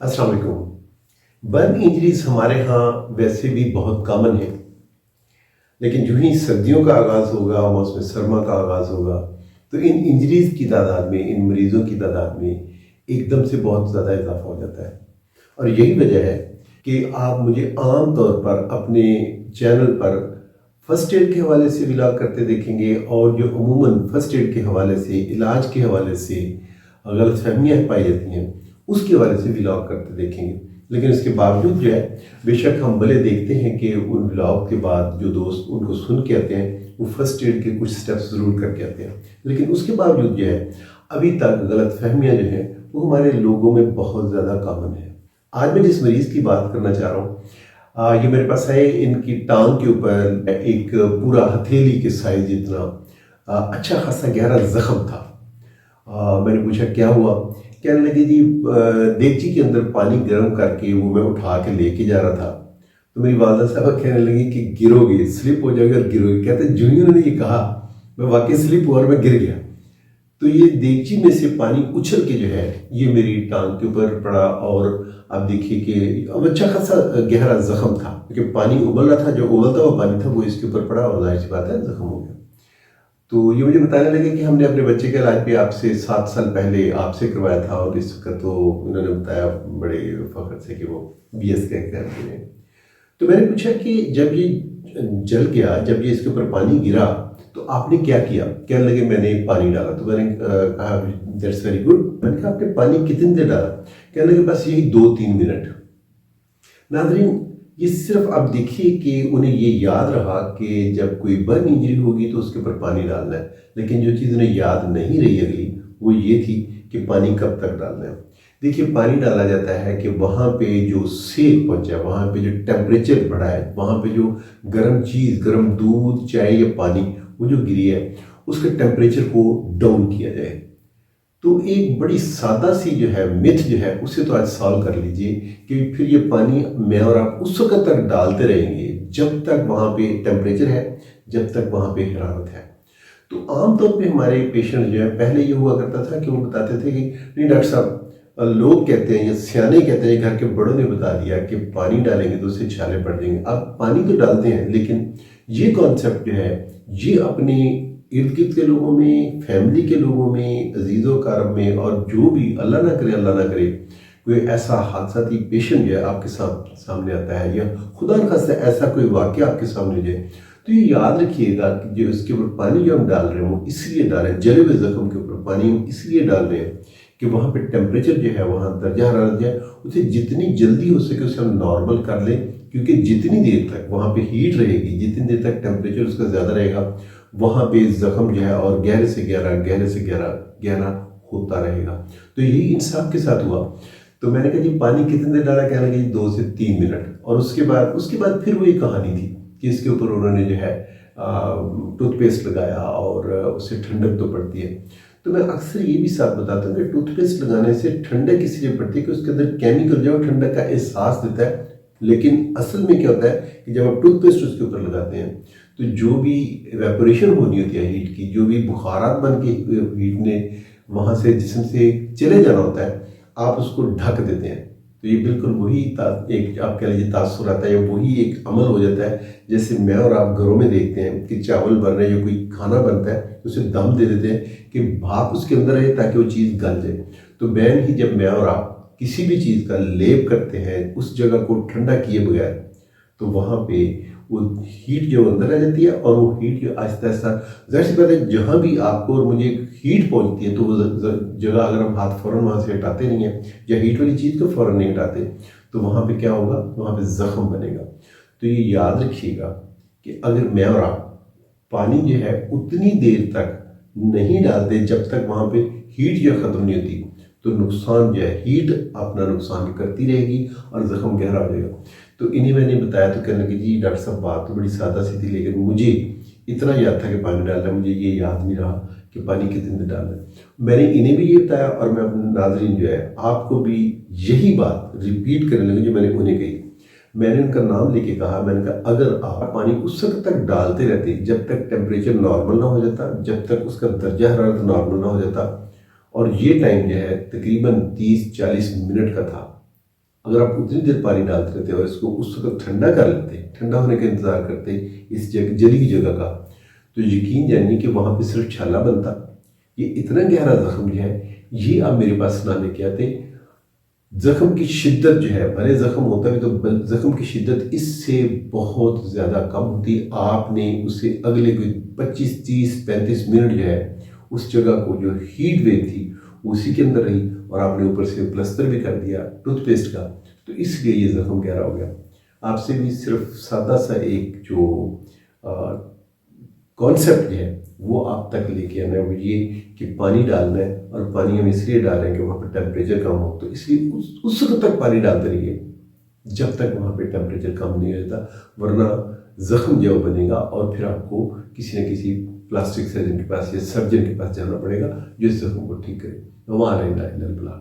अस्सलाम वालेकुम। Burn injuries हमारे यहाँ वैसे भी बहुत कॉमन है, लेकिन जो ही सर्दियों का आगाज़ होगा, मौसम सरमा का आगाज़ होगा, तो इन इंजरीज़ की तादाद में, इन मरीज़ों की तादाद में एकदम से बहुत ज़्यादा इजाफा हो जाता है। और यही वजह है कि आप मुझे आम तौर पर अपने चैनल पर फ़र्स्ट एड के हवाले से व्लॉग करते देखेंगे, और जो अमूमन फ़र्स्ट एड के हवाले से, इलाज के हवाले से गलतफहमियाँ पाई जाती हैं, उसके हवाले से व्लॉग करते देखेंगे। लेकिन इसके बावजूद जो है, बेशक हम भले देखते हैं कि उन व्लॉग के बाद जो दोस्त उनको सुन के आते हैं वो फ़र्स्ट एड के कुछ स्टेप्स ज़रूर करके आते हैं, लेकिन उसके बावजूद जो है अभी तक गलतफहमियाँ जो हैं वो हमारे लोगों में बहुत ज़्यादा कॉमन है। आज मैं जिस मरीज़ की बात करना चाह रहा हूँ, ये मेरे पास है, इनकी टांग के ऊपर एक पूरा हथेली के साइज जितना अच्छा खासा गहरा ज़ख्म था। मैंने पूछा क्या हुआ? कहने लगे जी, देगची के अंदर पानी गर्म करके वो मैं उठा के लेके जा रहा था, तो मेरी वालदा साहब कहने लगी कि गिरोगे, स्लिप हो जाओगे और गिरोगे। कहते जो ही उन्होंने ये कहा, मैं वाकई स्लिप हुआ और मैं गिर गया। तो ये देगची में से पानी उछल के जो है ये मेरी टांग के ऊपर पड़ा, और आप देखिए कि अब अच्छा खासा गहरा जख्म था, क्योंकि पानी उबल रहा था, जो उबलता हुआ पानी था वो इसके ऊपर पड़ा और जाहिर सी बात है जख्म हो गया। तो ये मुझे बताने लगे कि हमने अपने बच्चे का इलाज भी आपसे 7 साल पहले आपसे करवाया था, और इस वक्त तो उन्होंने बताया बड़े फख्र से कि वो BS का एग्जाम दे रहे हैं। तो मैंने पूछा कि जब ये जल गया, जब ये इसके ऊपर पानी गिरा, तो आपने क्या किया? कहने लगे मैंने पानी डाला। तो मैंने कहा दैट्स वेरी गुड। मैंने कहा आपने पानी कितनी देर डाला? कहने लगे बस यही 2-3 मिनट। नाज़रीन, ये सिर्फ आप देखिए कि उन्हें ये याद रहा कि जब कोई बर्न इंजरी होगी तो उसके ऊपर पानी डालना है, लेकिन जो चीज़ उन्हें याद नहीं रही अगली वो ये थी कि पानी कब तक डालना है। देखिए, पानी डाला जाता है कि वहाँ पे जो सेक पहुँचा है, वहाँ पे जो टेम्परेचर बढ़ा है, वहाँ पे जो गर्म चीज़, गर्म दूध, चाय या पानी वो जो गिरी है, उसके टेम्परेचर को डाउन किया जाए। तो एक बड़ी सादा सी जो है मिथ जो है उसे तो आज सॉल्व कर लीजिए कि फिर ये पानी मैं और आप उस वक्त तक डालते रहेंगे जब तक वहाँ पे टेम्परेचर है, जब तक वहाँ पे हरारत है। तो आमतौर पे हमारे पेशेंट जो है, पहले ये हुआ करता था कि वो बताते थे कि नहीं डॉक्टर साहब, लोग कहते हैं या सियाने कहते हैं, घर के बड़ों ने बता दिया कि पानी डालेंगे तो उससे छाले पड़ जाएंगे। अब पानी तो डालते हैं, लेकिन ये कॉन्सेप्ट जो है ये अपने इर्द गिर्द के लोगों में, फैमिली के लोगों में, अजीज़ों कारब में, और जो भी अल्लाह ना करे कोई ऐसा हादसाती पेशेंट जो है आपके सामने आता है, या खुदा न खास्ता ऐसा कोई वाक़या आपके सामने जाए, तो ये याद रखिएगा कि जो इसके ऊपर पानी जो हम डाल रहे हैं वो इसलिए डाल रहे हैं, जले हुए ज़ख्म के ऊपर पानी हम इसलिए डाल रहे हैं कि वहाँ पे टेम्परेचर जो है, वहाँ दर्जा हरारत जो है उसे जितनी जल्दी हो सके उसे हम नॉर्मल कर लें, क्योंकि जितनी देर तक वहाँ पे हीट रहेगी, जितनी देर तक टेम्परेचर उसका ज़्यादा रहेगा, वहाँ पे ज़ख्म जो है और गहरे से गहरा होता रहेगा। तो यही इंसाफ के साथ हुआ। तो मैंने कहा जी पानी कितने देर डाला? कहने लगे 2 से 3 मिनट। और उसके बाद फिर वही कहानी थी कि इसके ऊपर उन्होंने जो है टूथपेस्ट लगाया, और उससे ठंडक तो पड़ती है। तो मैं अक्सर ये भी साथ बताता हूँ कि टूथपेस्ट लगाने से ठंडक इसलिए पड़ती है कि उसके अंदर केमिकल जो ठंडक का एहसास देता है, लेकिन असल में क्या होता है कि जब आप टूथपेस्ट उसके ऊपर लगाते हैं तो जो भी इवेपोरेशन होनी होती है हीट की, जो भी बुखारात बन के हीट ने वहाँ से जिस्म से चले जाना होता है, आप उसको ढक देते हैं। तो ये बिल्कुल वही एक आप कह लीजिए तासुर आता है, या वही एक अमल हो जाता है जैसे मैं और आप घरों में देखते हैं कि चावल बन रहे हैं या कोई खाना बनता है तो उसे दम दे देते हैं कि भाप उसके अंदर रहे ताकि वो चीज़ गल जाए। तो बैन ही जब मैं और आप किसी भी चीज़ का लेप करते हैं उस जगह को ठंडा किए बगैर, तो वहाँ पे वो हीट जो अंदर आ जाती है, और वो हीट जो आहिस्ता आहिस्ता, ज़ाहिर सी बात है जहाँ भी आपको और मुझे हीट पहुँचती है तो वो जगह अगर हम हाथ फ़ौरन वहाँ से हटाते नहीं हैं या हीट वाली चीज़ को फ़ौरन नहीं हटाते, तो वहाँ पे क्या होगा? वहाँ पे ज़ख्म बनेगा। तो ये याद रखिएगा कि अगर मैं और आप पानी जो है उतनी देर तक नहीं डालते जब तक वहाँ पे हीट जो ख़त्म नहीं होती, तो नुकसान जो है, हीट अपना नुकसान करती रहेगी और ज़ख्म गहरा हो जाएगा। तो इन्हें मैंने बताया तो कहने लगे जी डॉक्टर साहब बात तो बड़ी सादा सी थी, लेकिन मुझे इतना याद था कि पानी डालना है, मुझे ये याद नहीं रहा कि पानी कितने देर डालना है। मैंने इन्हें भी ये बताया, और मैं अपने नाज़रीन जो है आपको भी यही बात रिपीट करने लगी जो मैंने उन्हें कही। मैंने उनका नाम लेके कहा, मैंने कहा अगर आप पानी उस वक्त तक डालते रहते जब तक टेम्परेचर नॉर्मल ना हो जाता, जब तक उसका दर्जा हरारत नॉर्मल ना हो जाता, और ये टाइम जो है तकरीबन 30-40 मिनट का था, اگر آپ اتنی دیر پانی ڈالتے رہتے اور اس کو اس وقت ٹھنڈا کر لیتے، ٹھنڈا ہونے کا انتظار کرتے اس جلی ہوئی جگہ کا، تو یقین جانیے کہ وہاں پہ صرف چھالا بنتا۔ یہ اتنا گہرا زخم جو ہے، یہ آپ میرے پاس سنانے کے آتے۔ زخم کی شدت جو ہے، بھلے زخم ہوتا ہے تو زخم کی شدت اس سے بہت زیادہ کم ہوتی۔ آپ نے اسے اگلے کوئی 25 30 35 منٹ جو ہے اس جگہ کو جو ہیٹ ویو تھی اسی کے اندر رہی، اور آپ نے اوپر سے پلسٹر بھی کر دیا ٹوتھ پیسٹ کا، تو اس لیے یہ زخم گہرا ہو گیا۔ آپ سے بھی صرف سادہ سا ایک جو کانسیپٹ ہے وہ آپ تک لے کے آنا ہے، وہ یہ کہ پانی ڈالنا ہے، اور پانی ہم اس لیے ڈال رہے ہیں کہ وہاں پہ ٹیمپریچر کم ہو، تو اس لیے اس وقت تک پانی ڈالتے رہیے جب تک وہاں پہ ٹیمپریچر کم نہیں ہوتا، ورنہ زخم جو بنے گا اور پھر آپ کو کسی نہ کسی پلاسٹک سرجن کے پاس یا سرجن کے پاس جانا پڑے گا جو اس زخم کو ٹھیک کرے۔ وما علینا الا البلاغ۔